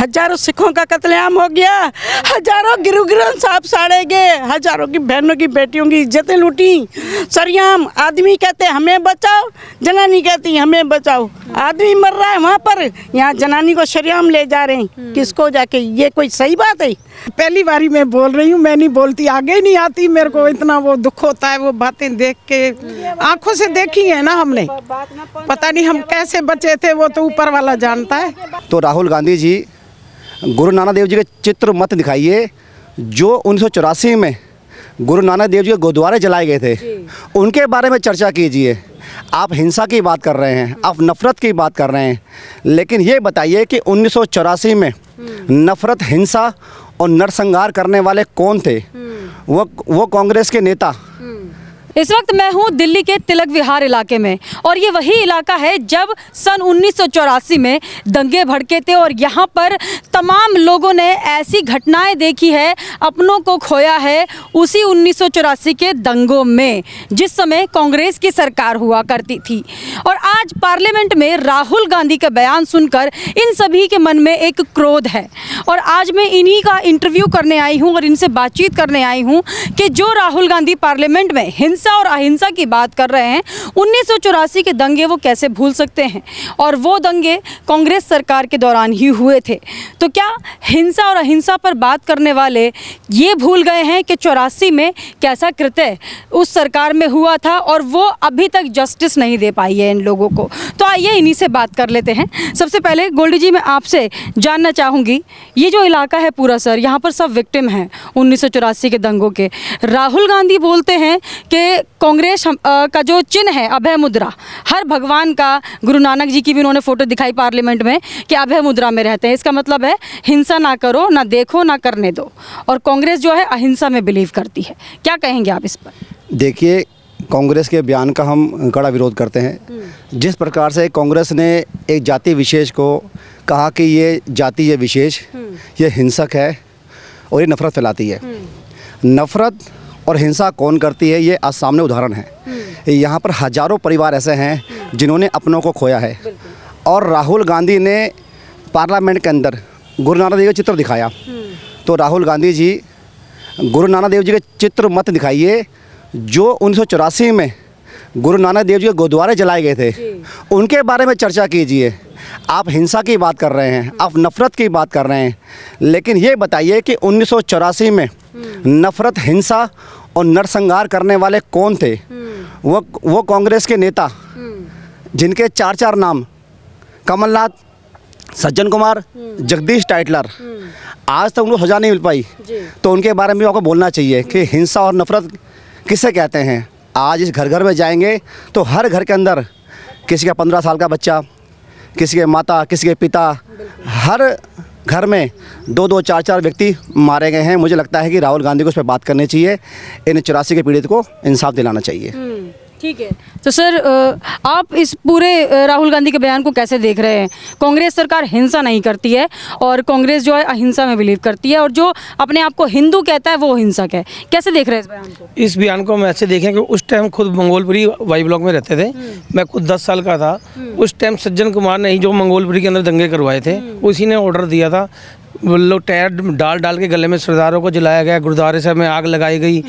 हजारों सिखों का कत्लेआम हो गया, हजारों गुरु ग्रंथ साहब साड़े गए, हजारों की बहनों की बेटियों की इज्जतें लूटी सरियाम। आदमी कहते हमें बचाओ, जनानी कहती हमें बचाओ। आदमी मर रहा है वहाँ पर, यहाँ जनानी को सरियाम ले जा रहे हैं। किसको जाके, ये कोई सही बात है? पहली बारी मैं बोल रही हूँ, मैं नहीं बोलती, आगे ही नहीं आती। मेरे को इतना वो दुख होता है वो बातें देख के, आंखों से देखी है ना हमने, पता नहीं हम कैसे बचे थे, वो तो ऊपर वाला जानता है। तो राहुल गांधी जी, गुरु नानक देव जी के चित्र मत दिखाइए। जो 1984 में गुरु नानक देव जी के गुरुद्वारे जलाए गए थे, उनके बारे में चर्चा कीजिए। आप हिंसा की बात कर रहे हैं, आप नफ़रत की बात कर रहे हैं, लेकिन ये बताइए कि 1984 में नफ़रत, हिंसा और नरसंहार करने वाले कौन थे? वो कांग्रेस के नेता। इस वक्त मैं हूँ दिल्ली के तिलक विहार इलाके में, और ये वही इलाका है जब सन 1984 में दंगे भड़के थे और यहाँ पर तमाम लोगों ने ऐसी घटनाएं देखी है, अपनों को खोया है उसी 1984 के दंगों में, जिस समय कांग्रेस की सरकार हुआ करती थी। और आज पार्लियामेंट में राहुल गांधी का बयान सुनकर इन सभी के मन में एक क्रोध है, और आज मैं इन्हीं का इंटरव्यू करने आई हूँ और इनसे बातचीत करने आई हूँ कि जो राहुल गांधी पार्लियामेंट में हिंसा और अहिंसा की बात कर रहे हैं, 1984 के दंगे वो कैसे भूल सकते हैं? और वो दंगे कांग्रेस सरकार के दौरान ही हुए थे। तो क्या हिंसा और अहिंसा पर बात करने वाले ये भूल गए हैं कि 84 में कैसा कृत्य उस सरकार में हुआ था और वो अभी तक जस्टिस नहीं दे पाई है इन लोगों को? तो आइए इन्हीं से बात कर लेते हैं। सबसे पहले गोल्डी जी, मैं आपसे जानना चाहूँगी, ये जो इलाका है पूरा सर, यहाँ पर सब विक्टिम हैं 1984 के दंगों के। राहुल गांधी बोलते हैं कि कांग्रेस का जो चिन्ह है अभय मुद्रा, हर भगवान का, गुरु नानक जी की भी उन्होंने फ़ोटो दिखाई पार्लियामेंट में कि अभय मुद्रा में रहते हैं। इसका मतलब है हिंसा ना करो, ना देखो, ना करने दो। और कांग्रेस जो है अहिंसा में बिलीव करती है। क्या कहेंगे आप इस पर? देखिए, कांग्रेस के बयान का हम कड़ा विरोध करते हैं। जिस प्रकार से कांग्रेस ने एक जाति विशेष को कहा कि ये जाति, ये विशेष, ये हिंसक है और ये नफ़रत फैलाती है। नफ़रत और हिंसा कौन करती है, ये आज सामने उदाहरण है। यहाँ पर हजारों परिवार ऐसे हैं जिन्होंने अपनों को खोया है, और राहुल गांधी ने पार्लियामेंट के अंदर गुरु नानक देव का चित्र दिखाया। तो राहुल गांधी जी, गुरु नानक देव जी के चित्र मत दिखाइए। जो 1984 में गुरु नानक देव जी के गुरुद्वारे जलाए गए थे, उनके बारे में चर्चा कीजिए। आप हिंसा की बात कर रहे हैं, आप नफ़रत की बात कर रहे हैं, लेकिन ये बताइए कि 1984 में नफ़रत, हिंसा और नरसंहार करने वाले कौन थे? वो कांग्रेस के नेता, जिनके चार नाम, कमलनाथ, सज्जन कुमार, जगदीश टाइटलर, आज तक उनको सजा नहीं मिल पाई। तो उनके बारे में आपको बोलना चाहिए कि हिंसा और नफ़रत किसे कहते हैं। आज इस घर घर में जाएंगे तो हर घर के अंदर किसी का 15 साल का बच्चा, किसी के माता, किसी के पिता, हर घर में 2-2, 4-4 व्यक्ति मारे गए हैं। मुझे लगता है कि राहुल गांधी को उस पर बात करनी चाहिए। इन 84 के पीड़ित को इंसाफ दिलाना चाहिए। ठीक है। तो सर, आप इस पूरे राहुल गांधी के बयान को कैसे देख रहे हैं? कांग्रेस सरकार हिंसा नहीं करती है और कांग्रेस जो है अहिंसा में बिलीव करती है, और जो अपने आप को हिंदू कहता है वो हिंसक है। कैसे देख रहे हैं इस बयान को? इस बयान को हम ऐसे देखें कि उस टाइम खुद मंगोलपुरी वाई ब्लॉक में रहते थे। मैं खुद 10 साल का था। उस टाइम सज्जन कुमार ने ही जो मंगोलपुरी के अंदर दंगे करवाए थे, उसी ने ऑर्डर दिया था। वो लोग टायर डाल के गले में सरदारों को जलाया गया, गुरुद्वारे से में आग लगाई गई।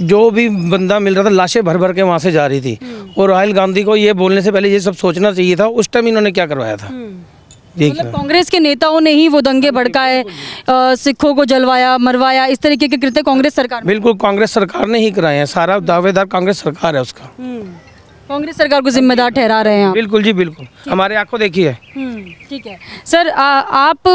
जो भी बंदा मिल रहा था लाशें भर भर के वहाँ से जा रही थी। और राहुल गांधी को ये बोलने से पहले ये सब सोचना चाहिए था, उस टाइम इन्होंने क्या करवाया था। मतलब कांग्रेस के नेताओं ने ही वो दंगे भड़काए, सिखों को जलवाया, मरवाया, इस तरीके के कृत्य कांग्रेस सरकार? बिल्कुल, कांग्रेस सरकार ने ही कराए हैं। सारा दावेदार कांग्रेस सरकार है उसका। कांग्रेस सरकार को जिम्मेदार ठहरा रहे हैं आप? बिल्कुल जी, बिल्कुल, हमारे आंखों देखी है। ठीक है सर, आप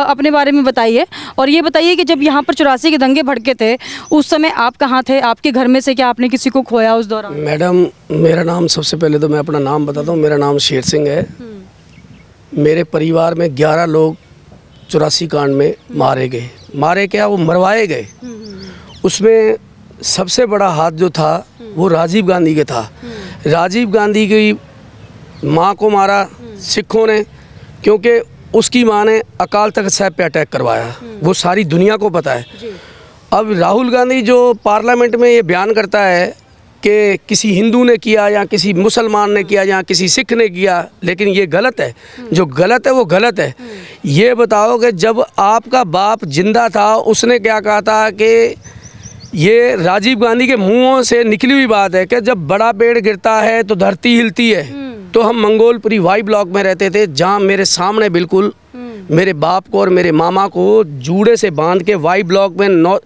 अपने बारे में बताइए, और ये बताइए कि जब यहाँ पर 84 के दंगे भड़के थे, उस समय आप कहाँ थे? आपके घर में से क्या आपने किसी को खोया उस दौरान? मैडम, मेरा नाम, सबसे पहले तो मैं अपना नाम बताता हूँ। मेरा नाम शेर सिंह है। मेरे परिवार में 11 लोग 84 कांड में मारे गए। मारे क्या, वो मरवाए गए। उसमें सबसे बड़ा हाथ जो था वो राजीव गांधी के था। राजीव गांधी की माँ को मारा सिखों ने, क्योंकि उसकी माँ ने अकाल तख्त साहब पे अटैक करवाया। वो सारी दुनिया को पता है। अब राहुल गांधी जो पार्लियामेंट में ये बयान करता है कि किसी हिंदू ने किया या किसी मुसलमान ने किया या किसी सिख ने किया, लेकिन ये गलत है। जो गलत है वो गलत है। ये बताओ कि जब आपका बाप जिंदा था उसने क्या कहा था कि ये राजीव गांधी के मुंहों से निकली हुई बात है कि जब बड़ा पेड़ गिरता है तो धरती हिलती है। तो हम मंगोलपुरी वाई ब्लॉक में रहते थे, जहाँ मेरे सामने बिल्कुल मेरे बाप को और मेरे मामा को जूड़े से बांध के वाई ब्लॉक में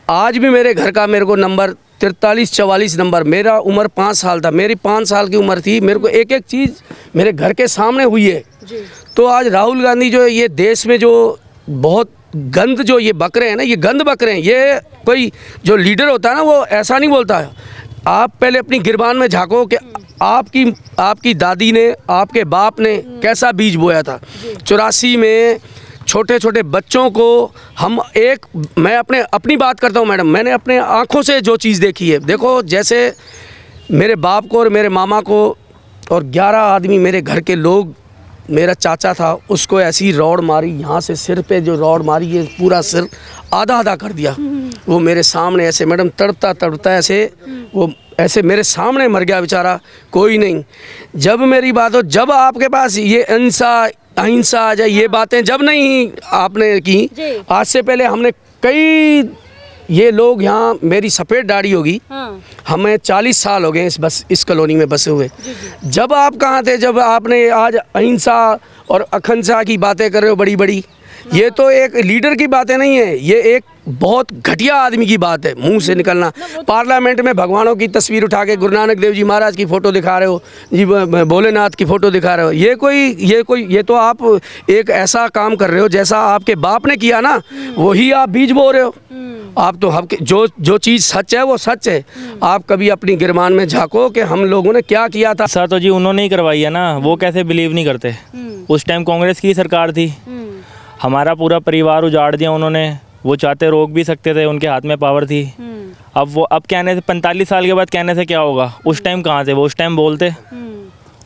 आज भी मेरे घर का मेरे को नंबर 4344 नंबर, मेरा उम्र 5 साल था, मेरी 5 साल की उम्र थी, मेरे को एक एक चीज़ मेरे घर के सामने हुई है। तो आज राहुल गांधी जो ये देश में जो बहुत गंद जो ये बक रहे हैं ना, ये गंद बक रहे हैं। ये कोई जो लीडर होता है ना वो ऐसा नहीं बोलता है। आप पहले अपनी गिरबान में झांको कि आपकी दादी ने, आपके बाप ने कैसा बीज बोया था। 84 में छोटे छोटे बच्चों को मैं अपनी बात करता हूँ मैडम, मैंने अपने आँखों से जो चीज़ देखी है। देखो जैसे मेरे बाप को और मेरे मामा को और 11 आदमी मेरे घर के लोग, मेरा चाचा था उसको ऐसी रॉड मारी, यहाँ से सिर पे जो रॉड मारी है पूरा सिर आधा आधा कर दिया। वो मेरे सामने ऐसे मैडम तड़पता तड़पता ऐसे वो ऐसे मेरे सामने मर गया बेचारा। कोई नहीं, जब मेरी बात हो, जब आपके पास ये अहिंसा आ जाए, ये बातें जब नहीं आपने की, आज से पहले हमने कई ये लोग यहाँ, मेरी सफ़ेद दाढ़ी होगी, हमें 40 साल हो गए इस कॉलोनी में बसे हुए। जब आप कहाँ थे जब आपने आज अहिंसा और अखंडता की बातें कर रहे हो बड़ी बड़ी? ये तो एक लीडर की बातें नहीं है, ये एक बहुत घटिया आदमी की बात है मुंह से निकलना। पार्लियामेंट में भगवानों की तस्वीर उठा के गुरु नानक देव जी महाराज की फ़ोटो दिखा रहे हो जी, भोलेनाथ की फ़ोटो दिखा रहे हो। ये तो आप एक ऐसा काम कर रहे हो जैसा आपके बाप ने किया ना, वही आप बीज बो रहे हो। आप तो जो चीज़ सच है वो सच है। आप कभी अपनी गिरबान में झांको कि हम लोगों ने क्या किया था। ऐसा तो जी उन्होंने ही करवाई है ना, वो कैसे बिलीव नहीं करते। उस टाइम कांग्रेस की सरकार थी, हमारा पूरा परिवार उजाड़ दिया उन्होंने। वो चाहते रोक भी सकते थे, उनके हाथ में पावर थी। अब कहने से 45 साल के बाद कहने से क्या होगा? उस टाइम कहाँ थे वो? उस टाइम बोलते,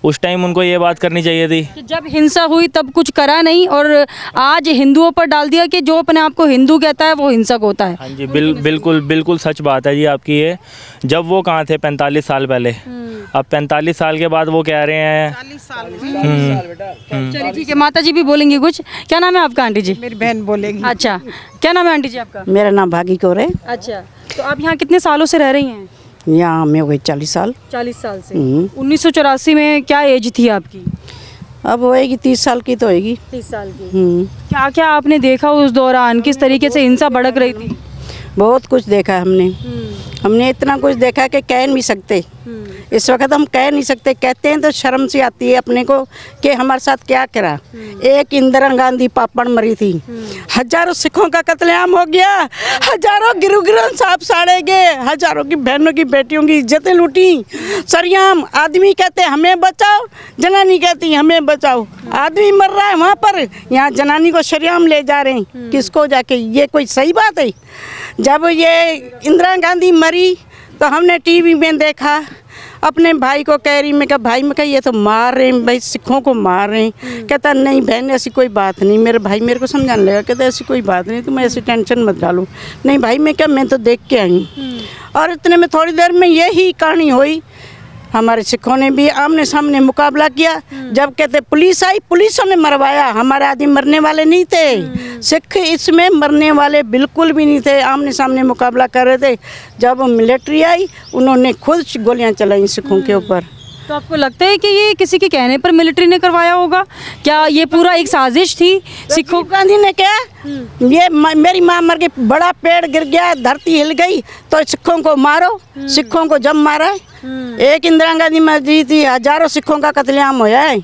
उस टाइम उनको ये बात करनी चाहिए थी कि जब हिंसा हुई तब कुछ करा नहीं, और आज हिंदुओं पर डाल दिया कि जो अपने आप को हिंदू कहता है वो हिंसक होता है। हाँ जी, बिल्कुल सच बात है जी आपकी ये। जब वो कहाँ थे 45 साल पहले, अब 45 साल के बाद वो कह रहे हैं। चलिए ठीक है, माता जी भी बोलेंगी कुछ। क्या नाम है आपका आंटी जी? मेरी बहन बोलेगी। अच्छा, क्या नाम है आंटी जी आपका? मेरा नाम भागी कौर है। अच्छा, तो आप यहाँ कितने सालों से रह रही हैं? यहाँ मैं हो गई 40 साल। 40 साल से। 1984 में क्या एज थी आपकी? अब होएगी 30 साल की तो होएगी। 30 साल की। क्या क्या आपने देखा उस दौरान, किस तरीके से हिंसा भड़क रही थी? बहुत कुछ देखा हमने इतना कुछ देखा कि कह नहीं सकते। इस वक्त हम कह नहीं सकते, कहते हैं तो शर्म सी आती है अपने को कि हमारे साथ क्या करा। एक इंदिरा गांधी पापड़ मरी थी, हजारों सिखों का कत्लेआम हो गया, हजारों गिरु ग्रंथ साहब साड़े गए, हजारों की बहनों की बेटियों की इज्जतें लूटी सरियाम। आदमी कहते हमें बचाओ, जनानी कहती हमें बचाओ। आदमी मर रहा है वहाँ पर, यहाँ जनानी को सरियाम ले जा रहे हैं। किसको जाके? ये कोई सही बात है? जब ये इंदिरा गांधी मरी तो हमने टीवी में देखा, अपने भाई को कह रही, मैं कहा भाई, मैं कहा ये तो मार रहे हैं भाई, सिखों को मार रहे हैं। कहता नहीं बहन ऐसी कोई बात नहीं। मेरे भाई मेरे को समझाने लगा, कहता ऐसी कोई बात नहीं, तुम ऐसी टेंशन मत डालो। नहीं भाई, मैं क्या, मैं तो देख के आई हूँ। और इतने में थोड़ी देर में यही कहानी हुई। हमारे सिखों ने भी आमने सामने मुकाबला किया। जब कहते पुलिस आई, पुलिसों ने मरवाया, हमारे आदमी मरने वाले नहीं थे। सिख इसमें मरने वाले बिल्कुल भी नहीं थे, आमने सामने मुकाबला कर रहे थे। जब मिलिट्री आई, उन्होंने खुद गोलियां चलाई सिखों के ऊपर। तो आपको लगता है कि ये किसी के कहने पर मिलिट्री ने करवाया होगा? क्या ये पूरा एक साजिश थी? सिखों गांधी ने क्या, ये मेरी माँ मर गई, बड़ा पेड़ गिर गया, धरती हिल गई, तो सिखों को मारो। सिखों को जब मारा, एक इंदिरा गांधी मर थी, हजारों सिखों का कत्लेआम होया है।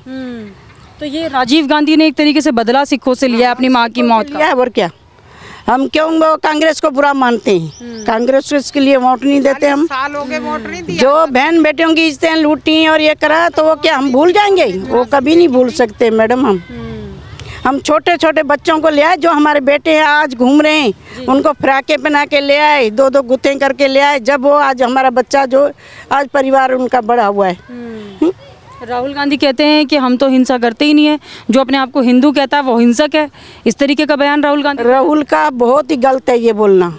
तो ये राजीव गांधी ने एक तरीके से बदला सिखों से लिया अपनी माँ की मौत का। और क्या, हम क्यों वो कांग्रेस को बुरा मानते हैं? कांग्रेस को इसके लिए वोट नहीं देते हम। साल हो गए वोट नहीं दिया। जो बहन बेटियों की इज्जतें लूटी और ये करा, तो वो क्या हम भूल जाएंगे? वो कभी नहीं भूल सकते मैडम। हम छोटे छोटे बच्चों को ले आए, जो हमारे बेटे हैं आज घूम रहे हैं, उनको फ्राके पहना के ले आए, 2-2 गुत्ते करके ले आए। जब वो आज हमारा बच्चा जो आज परिवार उनका बड़ा हुआ है, राहुल गांधी कहते हैं कि हम तो हिंसा करते ही नहीं है, जो अपने आप को हिंदू कहता है वो हिंसक है। इस तरीके का बयान राहुल गांधी। राहुल का बहुत ही गलत है ये बोलना।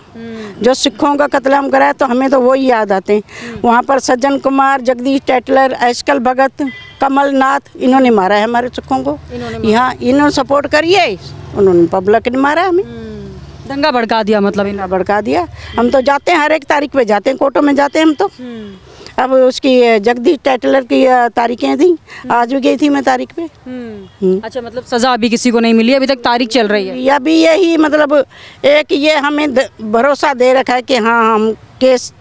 जो सिखों का कत्लेआम कराया तो हमें तो वो ही याद आते हैं। वहाँ पर सज्जन कुमार, जगदीश टैटलर, एशकल भगत, कमलनाथ, इन्होंने मारा है हमारे सिखों को। यहाँ इन्होंने सपोर्ट करिए, उन्होंने पब्लिक ने मारा हमें, दंगा भड़का दिया, मतलब इन्होंने भड़का दिया। हम तो जाते हैं, हर एक तारीख पे जाते हैं, कोर्टों में जाते हैं हम तो। अब उसकी जगदीश टैटलर की तारीखें थी, आज भी गई थी मैं तारीख पे। अच्छा, मतलब सजा अभी किसी को नहीं मिली, अभी तक तारीख चल रही है। या भी यही मतलब एक ये हमें भरोसा दे रखा है कि हाँ हम केस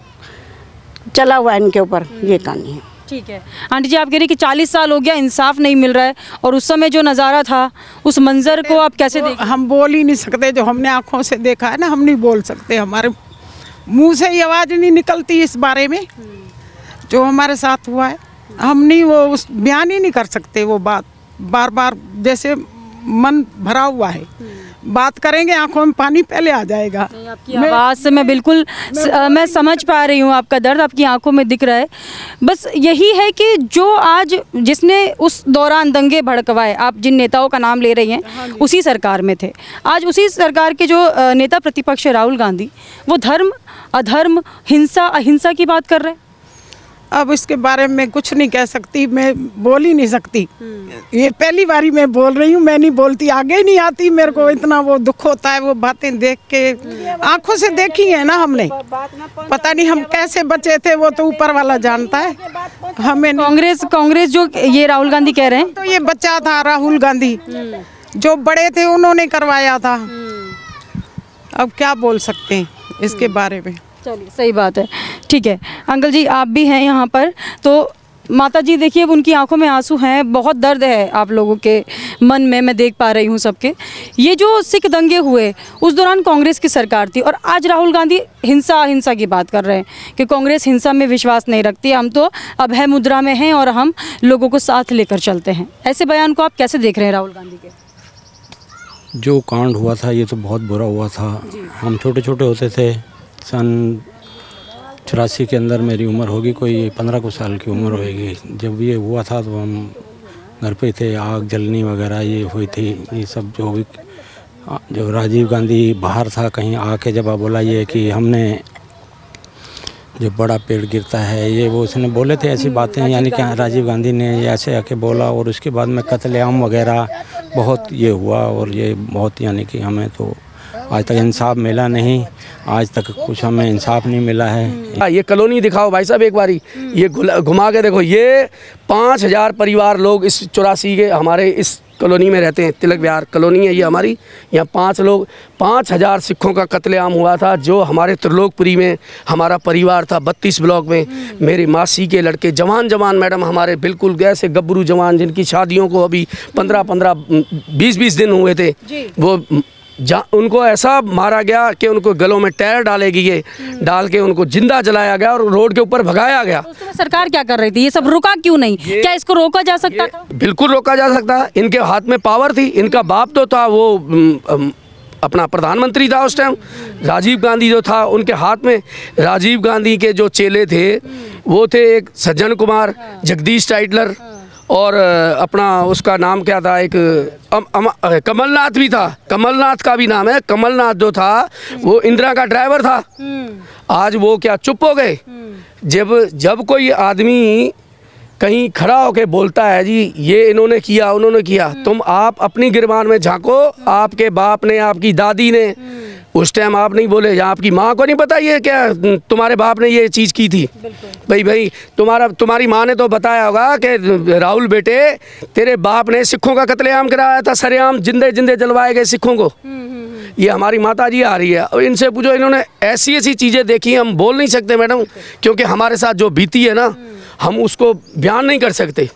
चला हुआ है इनके ऊपर, ये कहानी है। ठीक है आंटी जी, आप कह रही कि 40 साल हो गया, इंसाफ नहीं मिल रहा है, और उस समय जो नज़ारा था, उस मंजर को आप कैसे देख? हम बोल ही नहीं सकते, जो हमने आंखों से देखा है ना, हम नहीं बोल सकते, हमारे मुंह से ही आवाज़ नहीं निकलती इस बारे में जो हमारे साथ हुआ है। हम नहीं वो उस बयान ही नहीं कर सकते। वो बात बार बार जैसे मन भरा हुआ है, बात करेंगे आंखों में पानी पहले आ जाएगा। आपकी आवाज़ से मैं बिल्कुल मैं समझ पा रही हूँ आपका दर्द, आपकी आंखों में दिख रहा है। बस यही है कि जो आज जिसने उस दौरान दंगे भड़कवाए, आप जिन नेताओं का नाम ले रही हैं उसी सरकार में थे, आज उसी सरकार के जो नेता प्रतिपक्ष राहुल गांधी, वो धर्म अधर्म, हिंसा अहिंसा की बात कर रहे हैं। अब इसके बारे में कुछ नहीं कह सकती, मैं बोल ही नहीं सकती। ये पहली बारी मैं बोल रही हूँ, मैं नहीं बोलती, आगे ही नहीं आती मेरे को। इतना वो दुख होता है वो बातें देख के, आंखों से देखी है ना हमने, पता नहीं हम कैसे बचे थे, वो तो ऊपर वाला जानता है। हमें कांग्रेस जो ये राहुल गांधी कह रहे हैं, तो ये बच्चा था राहुल गांधी, जो बड़े थे उन्होंने करवाया था। अब क्या बोल सकते हैं इसके बारे में। चलिए सही बात है, ठीक है। अंकल जी आप भी हैं यहाँ पर, तो माता जी देखिए उनकी आंखों में आंसू हैं, बहुत दर्द है आप लोगों के मन में, मैं देख पा रही हूँ सबके। ये जो सिख दंगे हुए उस दौरान कांग्रेस की सरकार थी, और आज राहुल गांधी हिंसा अहिंसा की बात कर रहे हैं कि कांग्रेस हिंसा में विश्वास नहीं रखती, हम तो अभय मुद्रा में हैं और हम लोगों को साथ लेकर चलते हैं। ऐसे बयान को आप कैसे देख रहे हैं राहुल गांधी के? जो कांड हुआ था ये तो बहुत बुरा हुआ था। हम छोटे छोटे होते थे, सन 84 के अंदर मेरी उम्र होगी कोई 15 कुछ साल की उम्र होगी। जब ये हुआ था तो हम घर पे थे, आग जलनी वगैरह ये हुई थी। ये सब जो भी, जो राजीव गांधी बाहर था कहीं, आके जब बोला ये कि हमने जो बड़ा पेड़ गिरता है ये वो उसने बोले थे ऐसी बातें, यानी कि राजीव गांधी ने ये ऐसे आके बोला। और उसके बाद में कत्लेआम वगैरह बहुत ये हुआ, और ये बहुत यानी कि हमें तो आज तक इंसाफ मिला नहीं, आज तक कुछ हमें इंसाफ नहीं मिला है। ये कॉलोनी दिखाओ भाई साहब एक बारी, ये घुमा के देखो, ये 5000 परिवार लोग इस 84 के हमारे इस कॉलोनी में रहते हैं। तिलक विहार कॉलोनी है ये हमारी, यहाँ 5000 सिखों का कत्लेआम हुआ था। जो हमारे त्रिलोकपुरी में हमारा परिवार था, 32 ब्लॉक में मेरी मासी के लड़के जवान मैडम हमारे, बिल्कुल ऐसे गब्बरू जवान, जिनकी शादियों को अभी 15 20 दिन हुए थे, वो उनको ऐसा मारा गया कि उनको गलों में टायर डाले गए, डाल के उनको जिंदा जलाया गया और रोड के ऊपर भगाया गया। तो उस समय सरकार क्या कर रही थी? ये सब रुका क्यों नहीं? क्या इसको रोका जा सकता था? बिल्कुल रोका जा सकता। इनके हाथ में पावर थी, इनका बाप तो था वो अपना प्रधानमंत्री था उस टाइम, राजीव गांधी जो था उनके हाथ में। राजीव गांधी के जो चेले थे वो थे एक सज्जन कुमार, जगदीश टाइटलर, और अपना उसका नाम क्या था, एक कमलनाथ भी था। कमलनाथ का भी नाम है। कमलनाथ जो था वो इंदिरा का ड्राइवर था। आज वो क्या चुप हो गए? जब कोई आदमी कहीं खड़ा होके बोलता है जी ये इन्होंने किया उन्होंने किया, तुम आप अपनी गिरबान में झांको। आपके बाप ने, आपकी दादी ने, उस टाइम आप नहीं बोले, या आपकी माँ को नहीं पता ये क्या तुम्हारे बाप ने ये चीज़ की थी? भाई तुम्हारी माँ ने तो बताया होगा कि राहुल बेटे तेरे बाप ने सिखों का कत्लेआम कराया था, सरेआम जिंदे जलवाए गए सिखों को। ये हमारी माता जी आ रही है और इनसे पूछो, इन्होंने ऐसी चीज़ें देखी, हम बोल नहीं सकते मैडम, क्योंकि हमारे साथ जो बीती है ना, हम उसको बयान नहीं कर सकते।